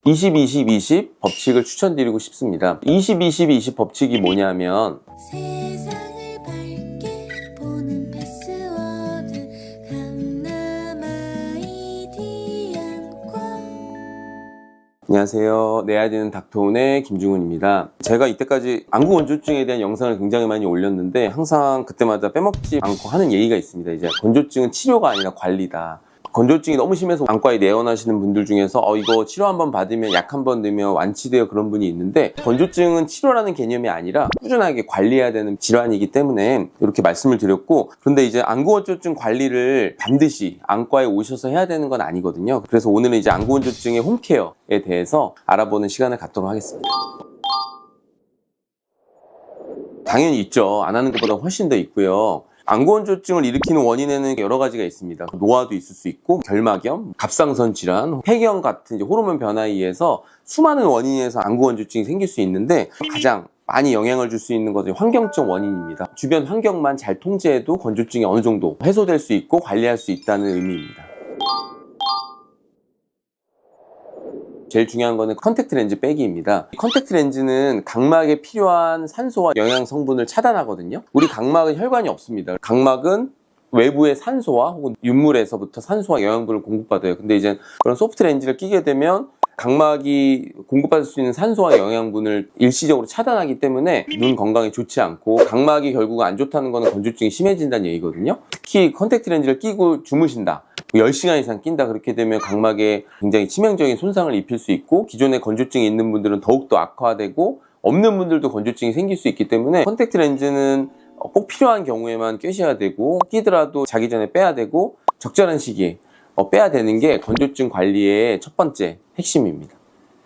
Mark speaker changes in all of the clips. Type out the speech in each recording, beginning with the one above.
Speaker 1: 20, 20, 20 법칙을 추천드리고 싶습니다. 20, 20, 20 법칙이 뭐냐면
Speaker 2: 세상을 밝게 보는 패스워드 강남 아이디안과.
Speaker 1: 안녕하세요. 내 아이디는 닥터온의 김중훈입니다. 제가 이때까지 안구 건조증에 대한 영상을 굉장히 많이 올렸는데 항상 그때마다 빼먹지 않고 하는 얘기가 있습니다. 이제 건조증은 치료가 아니라 관리다. 건조증이 너무 심해서 안과에 내원하시는 분들 중에서 이거 치료 한번 받으면 약 한번 넣으면 완치돼요, 그런 분이 있는데, 건조증은 치료라는 개념이 아니라 꾸준하게 관리해야 되는 질환이기 때문에 이렇게 말씀을 드렸고, 그런데 이제 안구 건조증 관리를 반드시 안과에 오셔서 해야 되는 건 아니거든요. 그래서 오늘은 이제 안구 건조증의 홈케어에 대해서 알아보는 시간을 갖도록 하겠습니다. 당연히 있죠. 안 하는 것보다 훨씬 더 있고요. 안구 건조증을 일으키는 원인에는 여러 가지가 있습니다. 노화도 있을 수 있고, 결막염, 갑상선 질환, 폐경 같은 이제 호르몬 변화에 의해서 수많은 원인에서 안구 건조증이 생길 수 있는데, 가장 많이 영향을 줄 수 있는 것은 환경적 원인입니다. 주변 환경만 잘 통제해도 건조증이 어느 정도 해소될 수 있고 관리할 수 있다는 의미입니다. 제일 중요한 거는 컨택트 렌즈 빼기입니다. 컨택트 렌즈는 각막에 필요한 산소와 영양 성분을 차단하거든요. 우리 각막은 혈관이 없습니다. 각막은 외부의 산소와 혹은 윤물에서부터 산소와 영양분을 공급받아요. 근데 이제 그런 소프트 렌즈를 끼게 되면 각막이 공급받을 수 있는 산소와 영양분을 일시적으로 차단하기 때문에 눈 건강에 좋지 않고, 각막이 결국 안 좋다는 거는 건조증이 심해진다는 얘기거든요. 특히 컨택트 렌즈를 끼고 주무신다, 10시간 이상 낀다, 그렇게 되면 각막에 굉장히 치명적인 손상을 입힐 수 있고, 기존에 건조증이 있는 분들은 더욱더 악화되고, 없는 분들도 건조증이 생길 수 있기 때문에 컨택트 렌즈는 꼭 필요한 경우에만 끼셔야 되고, 끼더라도 자기 전에 빼야 되고, 적절한 시기에 빼야 되는 게 건조증 관리의 첫 번째 핵심입니다.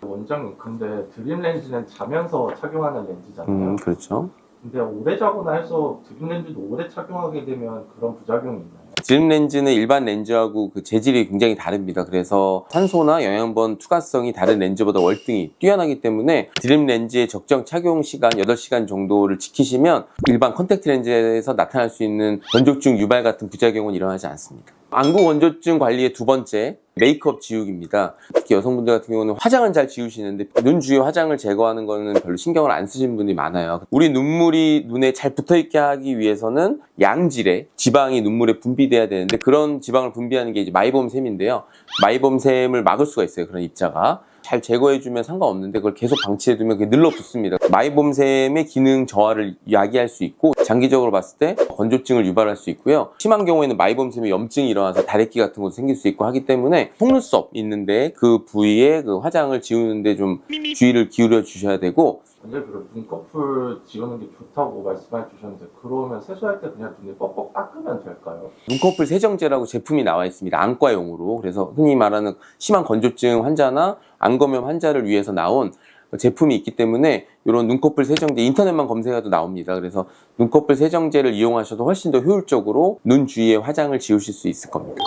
Speaker 3: 원장님, 근데 드림 렌즈는 자면서 착용하는 렌즈잖아요.
Speaker 1: 그렇죠.
Speaker 3: 근데 오래 자거나 해서 드림 렌즈도 오래 착용하게 되면 그런 부작용이 있나요?
Speaker 1: 드림 렌즈는 일반 렌즈하고 그 재질이 굉장히 다릅니다. 그래서 산소나 영양분 투과성이 다른 렌즈보다 월등히 뛰어나기 때문에 드림 렌즈의 적정 착용 시간 8시간 정도를 지키시면 일반 컨택트 렌즈에서 나타날 수 있는 건조증 유발 같은 부작용은 일어나지 않습니다. 안구 건조증 관리의 두 번째, 메이크업 지우기입니다. 특히 여성분들 같은 경우는 화장은 잘 지우시는데 눈 주위 화장을 제거하는 거는 별로 신경을 안 쓰시는 분들이 많아요. 우리 눈물이 눈에 잘 붙어있게 하기 위해서는 양질의 지방이 눈물에 분비돼야 되는데, 그런 지방을 분비하는 게 이제 마이봄샘인데요. 마이봄샘을 막을 수가 있어요. 그런 입자가 잘 제거해주면 상관없는데, 그걸 계속 방치해두면 그게 늘러붙습니다. 마이봄샘의 기능 저하를 야기할 수 있고, 장기적으로 봤을 때 건조증을 유발할 수 있고요. 심한 경우에는 마이봄샘에 염증이 일어나서 다래끼 같은 것도 생길 수 있고 하기 때문에, 속눈썹 있는데 그 부위에 그 화장을 지우는데 좀 주의를 기울여 주셔야 되고.
Speaker 3: 근데 그 눈꺼풀 지우는 게 좋다고 말씀해 주셨는데, 그러면 세수할 때 그냥 눈을 뻑뻑 닦으면 될까요?
Speaker 1: 눈꺼풀 세정제라고 제품이 나와 있습니다. 안과용으로. 그래서 흔히 말하는 심한 건조증 환자나 안검염 환자를 위해서 나온 제품이 있기 때문에, 이런 눈꺼풀 세정제 인터넷만 검색해도 나옵니다. 그래서 눈꺼풀 세정제를 이용하셔도 훨씬 더 효율적으로 눈 주위에 화장을 지우실 수 있을 겁니다.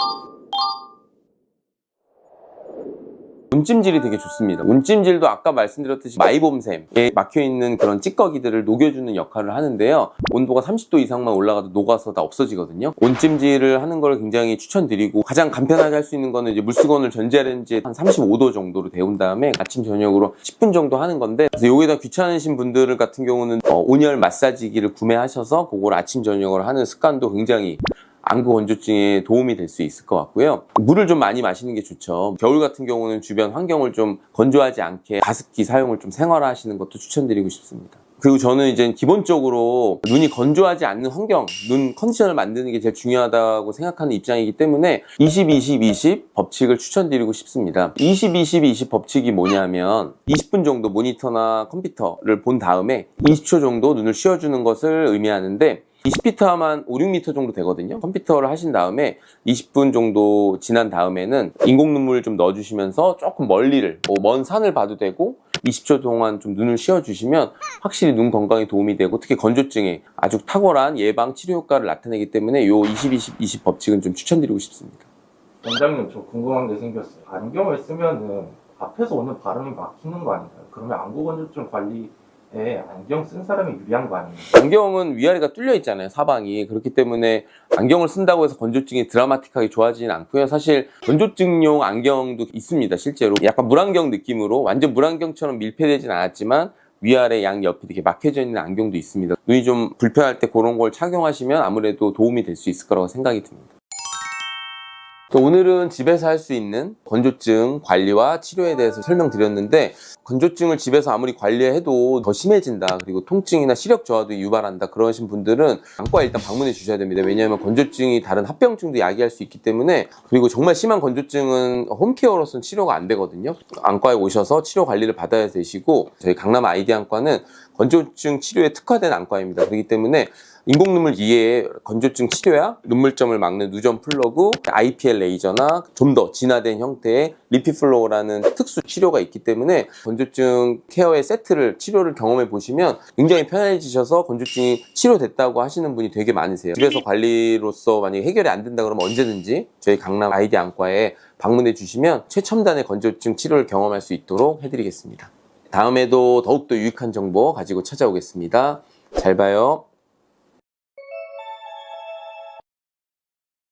Speaker 1: 운찜질이 되게 좋습니다. 운찜질도 아까 말씀드렸듯이 마이봄샘에 막혀있는 그런 찌꺼기들을 녹여주는 역할을 하는데요. 온도가 30도 이상만 올라가도 녹아서 다 없어지거든요. 온찜질을 하는 걸 굉장히 추천드리고, 가장 간편하게 할 수 있는 거는 이제 물수건을 전자레인지에 한 35도 정도로 데운 다음에 아침 저녁으로 10분 정도 하는 건데, 그래서 여기다 귀찮으신 분들 같은 경우는 온열 마사지기를 구매하셔서 그걸 아침 저녁으로 하는 습관도 굉장히 안구 건조증에 도움이 될 수 있을 것 같고요. 물을 좀 많이 마시는 게 좋죠. 겨울 같은 경우는 주변 환경을 좀 건조하지 않게 가습기 사용을 좀 생활화하시는 것도 추천드리고 싶습니다. 그리고 저는 이제 기본적으로 눈이 건조하지 않는 환경, 눈 컨디션을 만드는 게 제일 중요하다고 생각하는 입장이기 때문에 20, 20, 20 법칙을 추천드리고 싶습니다. 20, 20, 20 법칙이 뭐냐면, 20분 정도 모니터나 컴퓨터를 본 다음에 20초 정도 눈을 쉬어주는 것을 의미하는데, 20피트만 5, 6m 정도 되거든요. 컴퓨터를 하신 다음에 20분 정도 지난 다음에는 인공 눈물을 좀 넣어주시면서 조금 멀리를, 먼 산을 봐도 되고, 20초 동안 좀 눈을 쉬어주시면 확실히 눈 건강에 도움이 되고, 특히 건조증에 아주 탁월한 예방 치료 효과를 나타내기 때문에 요 20, 20, 20 법칙은 좀 추천드리고 싶습니다.
Speaker 3: 원장님, 저 궁금한 게 생겼어요. 안경을 쓰면은 앞에서 오는 바람이 막히는 거 아닌가요? 그러면 안구 건조증 관리에 때 안경 쓴 사람이 유리한 거 아닙니까?
Speaker 1: 안경은 위아래가 뚫려 있잖아요, 사방이. 그렇기 때문에 안경을 쓴다고 해서 건조증이 드라마틱하게 좋아지진 않고요. 사실 건조증용 안경도 있습니다, 실제로. 약간 물안경 느낌으로 완전 물안경처럼 밀폐되진 않았지만 위아래 양 옆이 이렇게 막혀져 있는 안경도 있습니다. 눈이 좀 불편할 때 그런 걸 착용하시면 아무래도 도움이 될 수 있을 거라고 생각이 듭니다. 오늘은 집에서 할 수 있는 건조증 관리와 치료에 대해서 설명드렸는데, 건조증을 집에서 아무리 관리해도 더 심해진다, 그리고 통증이나 시력 저하도 유발한다 그러신 분들은 안과에 일단 방문해 주셔야 됩니다. 왜냐하면 건조증이 다른 합병증도 야기할 수 있기 때문에, 그리고 정말 심한 건조증은 홈케어로서는 치료가 안 되거든요. 안과에 오셔서 치료 관리를 받아야 되시고, 저희 강남 아이디 안과는 건조증 치료에 특화된 안과입니다. 그렇기 때문에 인공눈물 이외에 건조증 치료야 눈물점을 막는 누전 플러그, IPL 레이저나 좀 더 진화된 형태의 리피플로우라는 특수 치료가 있기 때문에 건조증 케어의 세트를 치료를 경험해 보시면 굉장히 편해지셔서 건조증이 치료됐다고 하시는 분이 되게 많으세요. 집에서 관리로서 만약에 해결이 안 된다 그러면 언제든지 저희 강남 아이디 안과에 방문해 주시면 최첨단의 건조증 치료를 경험할 수 있도록 해드리겠습니다. 다음에도 더욱더 유익한 정보 가지고 찾아오겠습니다. 잘 봐요.